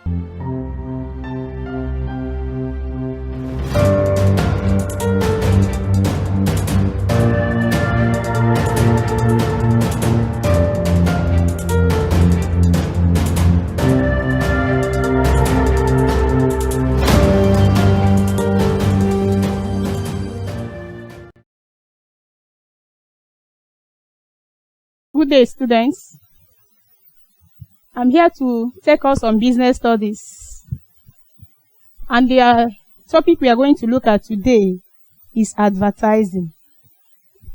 Good day, students. I'm here to take us on business studies. And the topic we are going to look at today is advertising.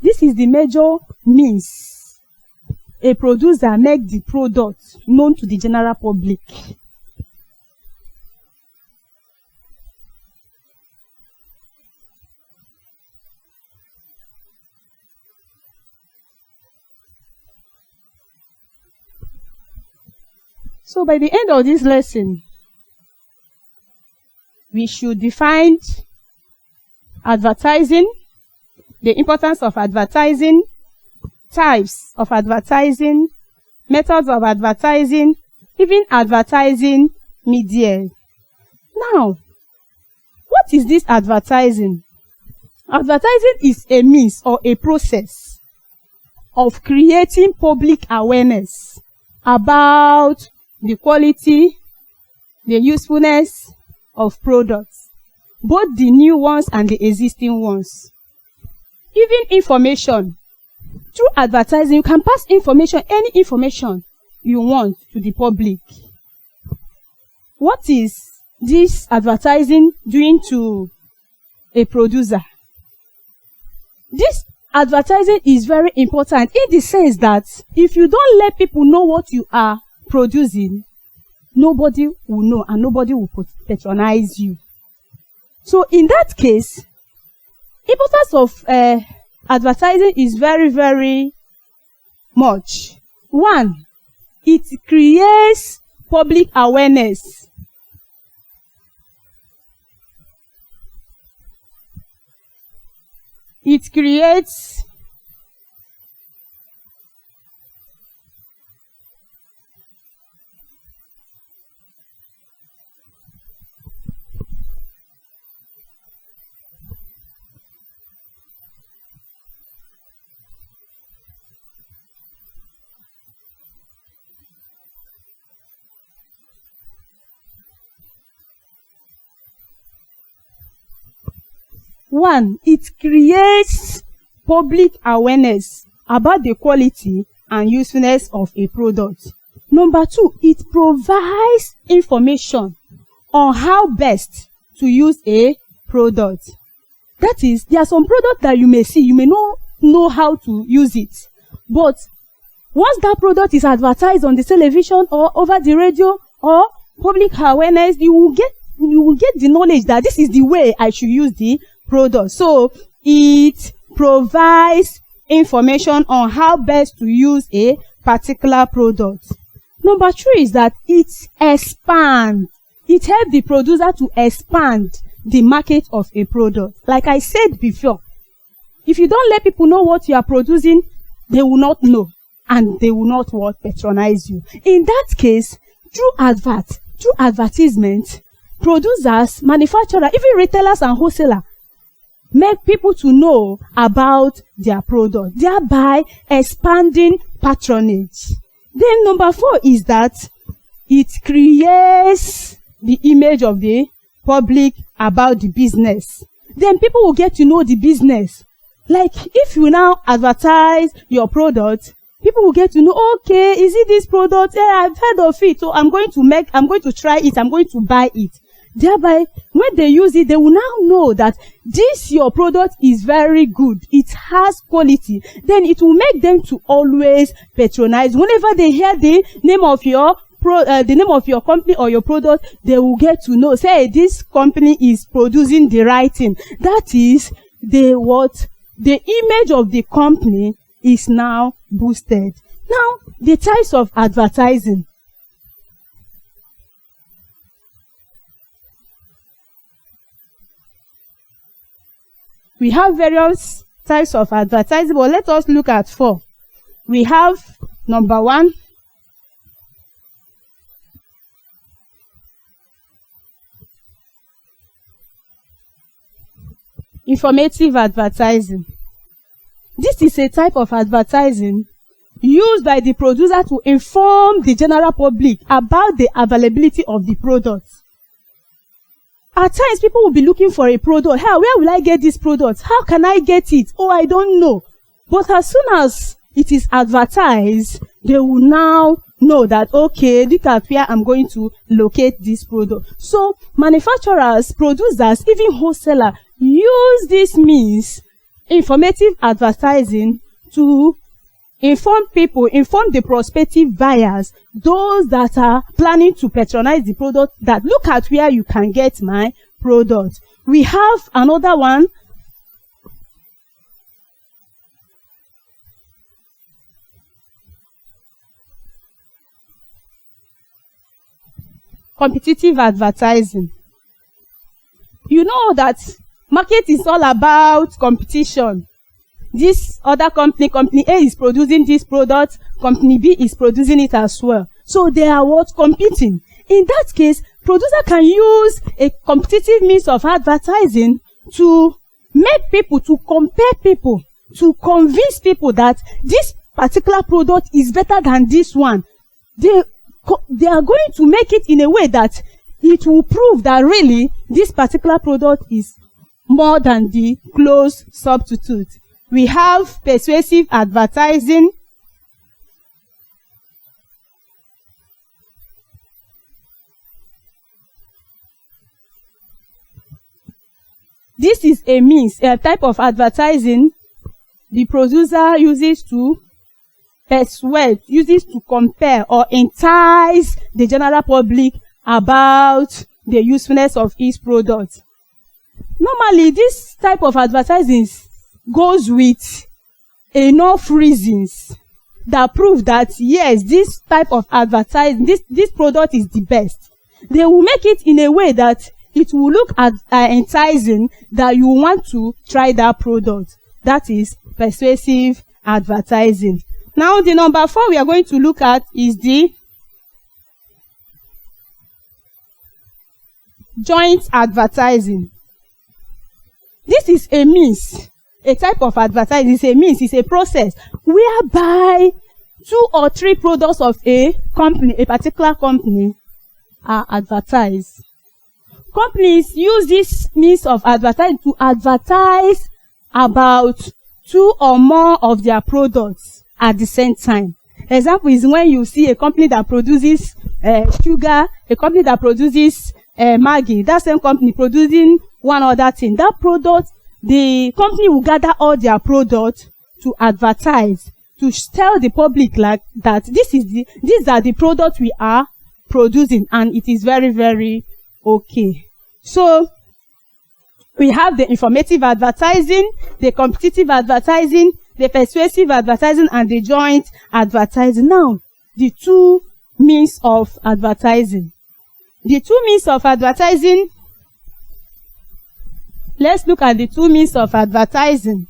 This is the major means a producer makes the product known to the general public. So by the end of this lesson, we should define advertising, the importance of advertising, types of advertising, methods of advertising, even advertising media. Now, what is this advertising? Advertising is a means or a process of creating public awareness about the quality, the usefulness of products, both the new ones and the existing ones. Giving information. Through advertising, you can pass information, any information you want to the public. What is this advertising doing to a producer? This advertising is very important in the sense that if you don't let people know what you are producing, nobody will know and nobody will patronize you. So in that case, importance of advertising is very, very much. One, it creates public awareness. It creates public awareness about the quality and usefulness of a product. Number two, it provides information on how best to use a product. That is, there are some products that you may see, you may not know how to use it. But once that product is advertised on the television or over the radio or public awareness, you will get the knowledge that this is the way I should use the product. So it provides information on how best to use a particular product. Number three is that it expands. It helps the producer to expand the market of a product. Like I said before, if you don't let people know what you are producing, they will not know and they will not patronize you. In that case, through advertisement, producers, manufacturers, even retailers and wholesalers make people to know about their product, thereby expanding patronage. Then number four is that it creates the image of the public about the business. Then people will get to know the business. Like if you now advertise your product, people will get to know, okay, is it this product? Yeah, I've heard of it, so I'm going to try it, I'm going to buy it. Thereby, when they use it, they will now know that this your product is very good. It has quality. Then it will make them to always patronize. Whenever they hear the name of your company or your product, they will get to know, say, this company is producing the right thing. That is the image of the company is now boosted. Now, the types of advertising. We have various types of advertising, but let us look at four. We have number one, Informative advertising. This is a type of advertising used by the producer to inform the general public about the availability of the product. At times, people will be looking for a product. Hey, where will I get this product? How can I get it? Oh, I don't know. But as soon as it is advertised, they will now know that, okay, look at where I'm going to locate this product. So, manufacturers, producers, even wholesalers use this means, informative advertising, to inform people, inform the prospective buyers, those that are planning to patronize the product, that look at where you can get my product. We have another one. Competitive advertising. You know that market is all about competition. This other company A is producing this product, company B is producing it as well. So they are what? Competing. In that case, producer can use a competitive means of advertising to make people, to compare people, to convince people that this particular product is better than this one. They are going to make it in a way that it will prove that really this particular product is more than the close substitute. We have persuasive advertising. This is a means, a type of advertising the producer uses to persuade, uses to compare or entice the general public about the usefulness of his product. Normally, this type of advertising goes with enough reasons that prove that yes, this type of advertising, this product is the best. They will make it in a way that it will look enticing, that you want to try that product. That is persuasive advertising. Now, the number 4 we are going to look at is the joint advertising. This is a means, a type of advertising. It's a means, it's a process whereby 2 or 3 products of a company, a particular company, are advertised. Companies use this means of advertising to advertise about 2 or more of their products at the same time. Example is when you see a company that produces sugar, a company that produces Maggi, that same company producing one other thing. That product, the company will gather all their products to advertise, to tell the public like that these are the products we are producing, and it is very, very okay. So we have the informative advertising, the competitive advertising, the persuasive advertising, and the joint advertising. Now, the 2 means of advertising. The 2 means of advertising. Let's look at the 2 means of advertising.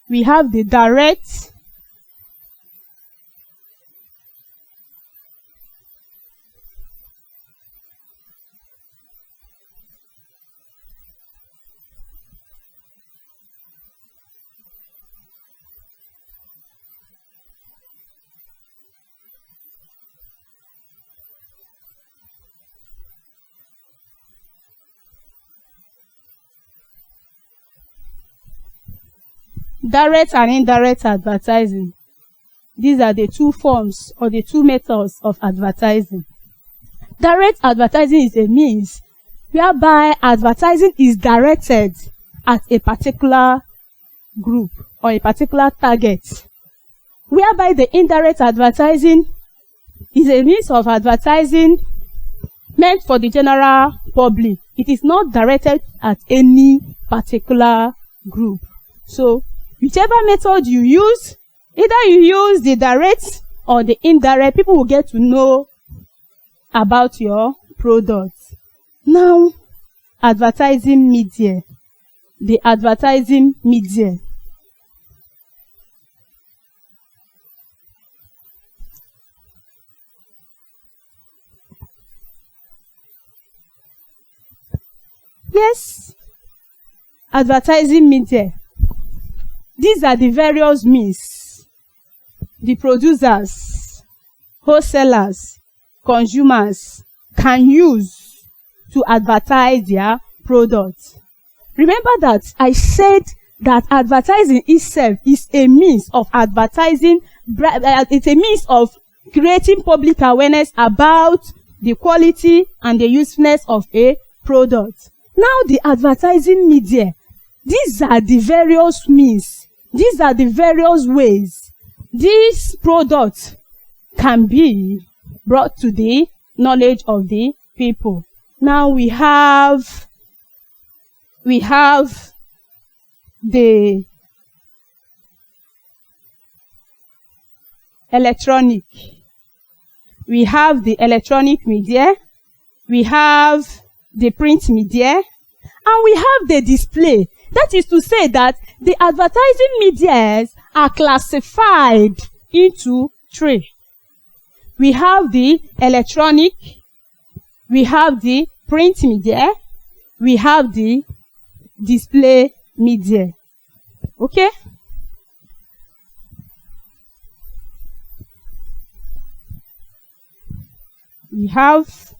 We have the direct direct and indirect advertising. These are the 2 forms or the 2 methods of advertising. Direct advertising is a means whereby advertising is directed at a particular group or a particular target. Whereby the indirect advertising is a means of advertising meant for the general public. It is not directed at any particular group. So, whichever method you use, either you use the direct or the indirect, people will get to know about your product. Now, advertising media. The advertising media. Yes. Advertising media. These are the various means the producers, wholesalers, consumers can use to advertise their products. Remember that I said that advertising itself is a means of advertising, it's a means of creating public awareness about the quality and the usefulness of a product. Now the advertising media, these are the various means, these are the various ways this product can be brought to the knowledge of the people. Now we have the electronic. We have the electronic media, we have the print media, and we have the display. That is to say that the advertising medias are classified into three. We have the electronic, we have the print media, we have the display media. Okay? We have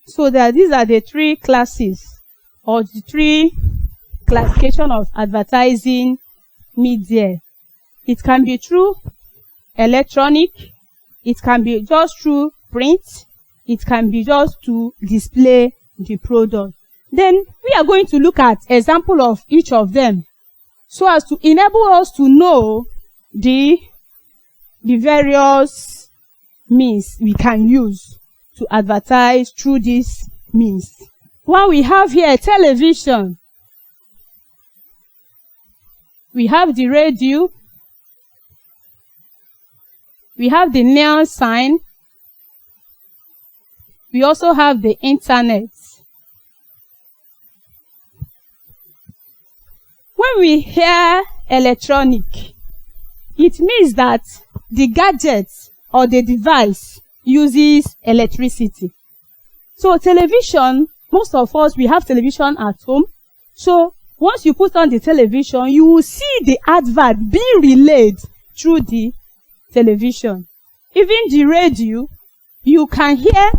so that these are the three classes or the three classification of advertising media. It can be through electronic, it can be just through print, it can be just to display the product. Then we are going to look at example of each of them so as to enable us to know the various means we can use to advertise through these means. One we have here, television. We have the radio. We have the neon sign. We also have the internet. When we hear electronic, it means that the gadget or the device uses electricity. So television, most of us, we have television at home. So once you put on the television, you will see the advert being relayed through the television. Even the radio, you can hear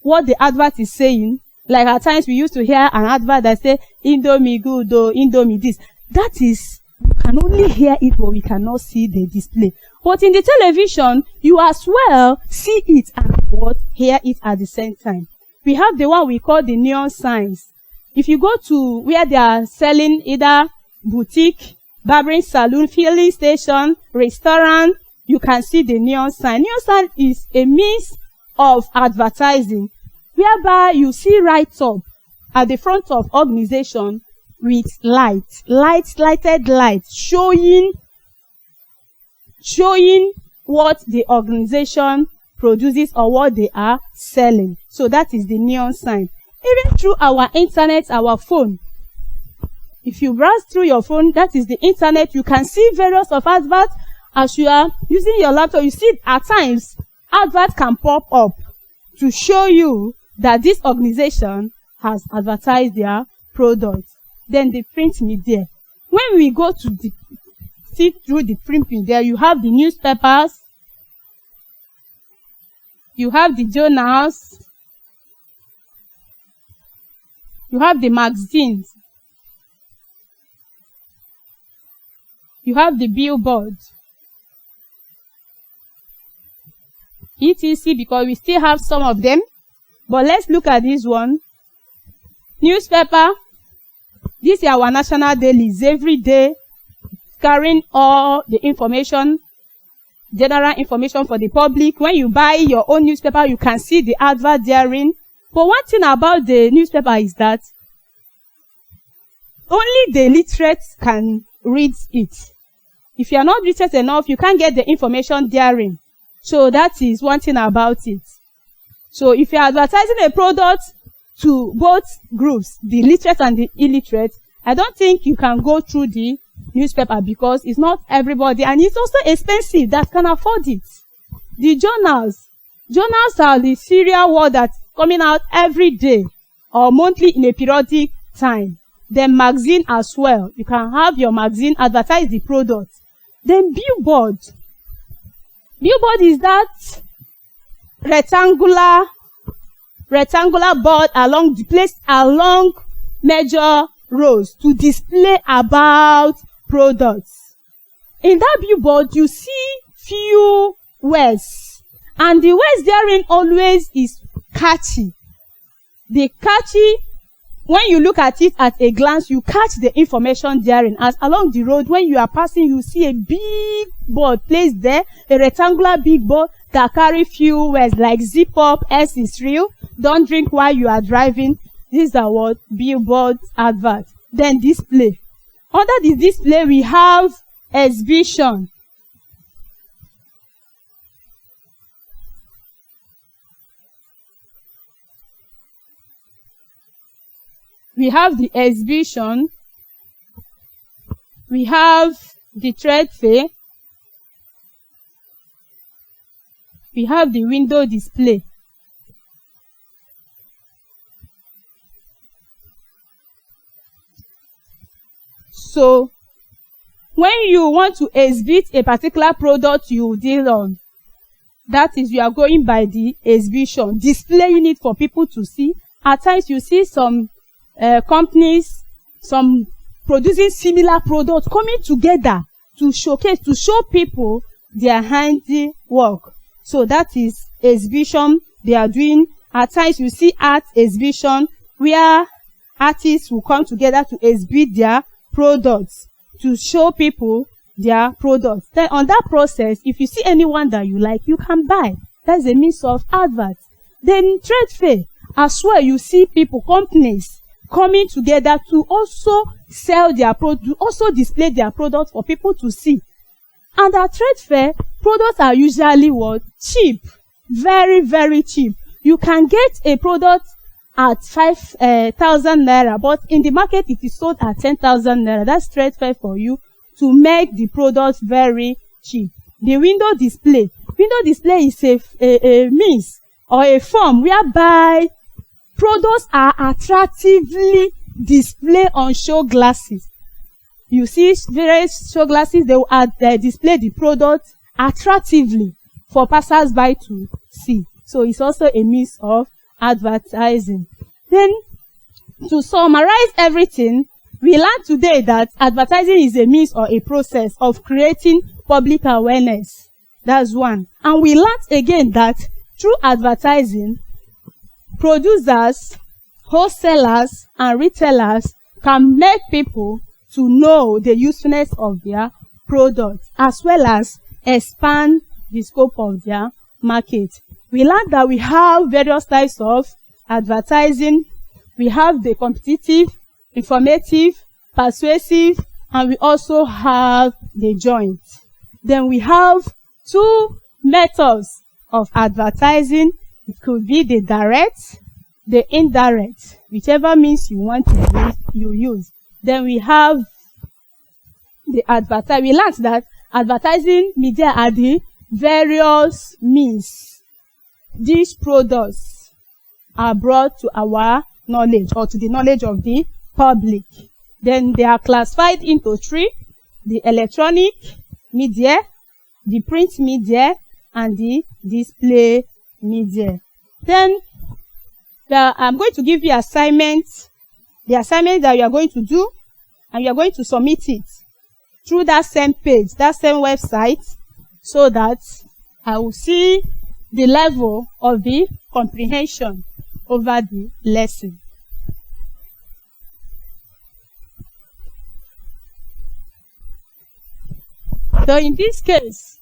what the advert is saying. Like at times we used to hear an advert that say, Indomie good or Indomie this. That is, you can only hear it, but we cannot see the display. But in the television, you as well see it and hear it at the same time. We have the one we call the neon signs. If you go to where they are selling either boutique, barbering salon, filling station, restaurant, you can see the neon sign. Neon sign is a means of advertising whereby you see right up at the front of organization with lighted light showing what the organization produces or what they are selling. So that is the neon sign. Even through our internet, our phone. If you browse through your phone, that is the internet, you can see various of adverts. As you are using your laptop, you see at times adverts can pop up to show you that this organization has advertised their products. Then the print media. When we go to see through the print media, you have the newspapers, you have the journals, you have the magazines, you have the billboards, etc. because we still have some of them. But let's look at this one. Newspaper. This is our national dailies every day, carrying all the information, general information for the public. When you buy your own newspaper, you can see the advert therein. But one thing about the newspaper is that only the literate can read it. If you are not literate enough, you can't get the information therein. So that is one thing about it. So if you are advertising a product to both groups, the literate and the illiterate, I don't think you can go through the newspaper because it's not everybody, and it's also expensive that can afford it. The journals are the serial word that's coming out every day or monthly in a periodic time. Then magazine as well. You can have your magazine advertise the product. Then billboard. Billboard is that rectangular board placed along major roads to display about products. In that billboard, you see few words, and the words therein always is catchy. The catchy, when you look at it at a glance, you catch the information therein. As along the road, when you are passing, you see a big board placed there, a rectangular big board that carry few words like zip up, S is real, don't drink while you are driving. These are what billboard advert. Then display. Under the display, we have exhibition. We have the exhibition. We have the trade fair. We have the window display. So, when you want to exhibit a particular product you deal on, that is, you are going by the exhibition, displaying it for people to see. At times, you see some companies, some producing similar products coming together to showcase, to show people their handiwork. So that is exhibition they are doing. At times, you see art exhibition where artists will come together to exhibit their products, to show people their products. Then on that process, if you see anyone that you like, you can buy. That's a means of advert. Then trade fair, as well, you see people, companies coming together to also sell their product, to also display their products for people to see. And at trade fair, products are usually what? Cheap. Very, very cheap. You can get a product at 5,000 naira, but in the market it is sold at 10,000 naira. That's trade fair for you to make the product very cheap. The window display. Window display is a means or a form whereby products are attractively displayed on show glasses. You see various show glasses, they will display the product attractively for passers-by to see. So it's also a means of advertising. Then, to summarize everything, we learned today that advertising is a means or a process of creating public awareness. That's one. And we learned again that through advertising, producers, wholesalers, and retailers can make people to know the usefulness of their products, as well as expand the scope of their market. We learned that we have various types of advertising. We have the competitive, informative, persuasive, and we also have the joint. Then we have two methods of advertising. It could be the direct, the indirect, whichever means you want to use, you use. Then we have the advertising. We learned that advertising media are the various means these products are brought to our knowledge or to the knowledge of the public. Then they are classified into three: the electronic media, the print media, and the display media. Then I'm going to give you assignments, the assignment that you are going to do, and you are going to submit it through that same page, that same website, so that I will see the level of the comprehension over the lesson. So in this case,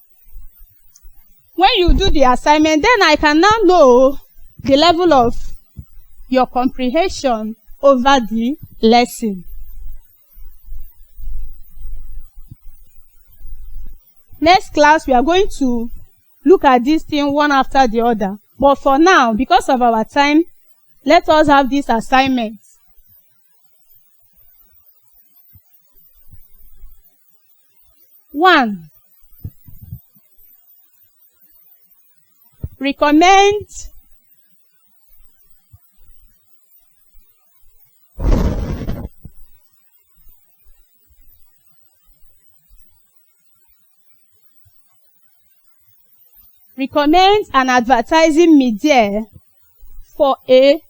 when you do the assignment, then I can now know the level of your comprehension over the lesson. Next class, we are going to look at this thing one after the other. But for now, because of our time, let us have this assignment. One, recommend an advertising media for a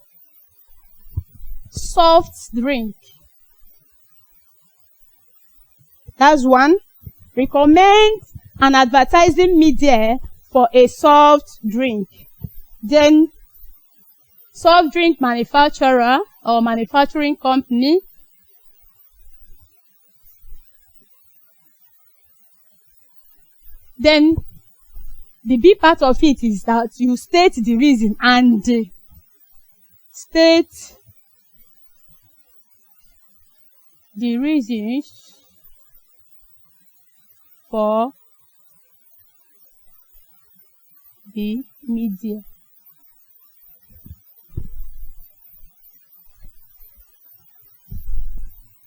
soft drink. That's one. Recommend an advertising media for a soft drink. Then, soft drink manufacturer or manufacturing company then the B part of it is that you state the reason and state the reasons for the media.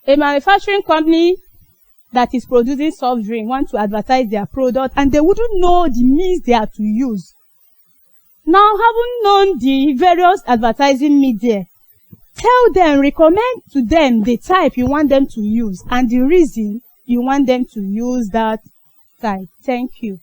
A manufacturing company that is producing soft drink want to advertise their product and they wouldn't know the means they are to use. Now, having known the various advertising media, tell them, recommend to them the type you want them to use and the reason you want them to use that type. Thank you.